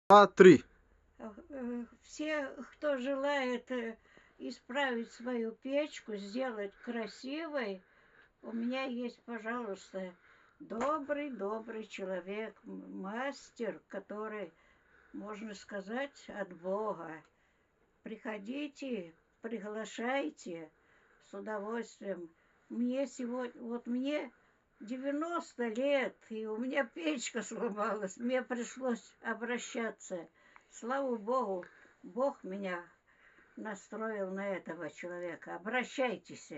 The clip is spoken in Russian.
Два, три. Все, кто желает исправить свою печку, сделать красивой, у меня есть, пожалуйста, добрый человек, мастер, который, можно сказать, от Бога. Приходите, приглашайте с удовольствием. Мне сегодня, вот мне 90 лет, и у меня печка сломалась, мне пришлось обращаться. Слава Богу, Бог меня настроил на этого человека. Обращайтесь.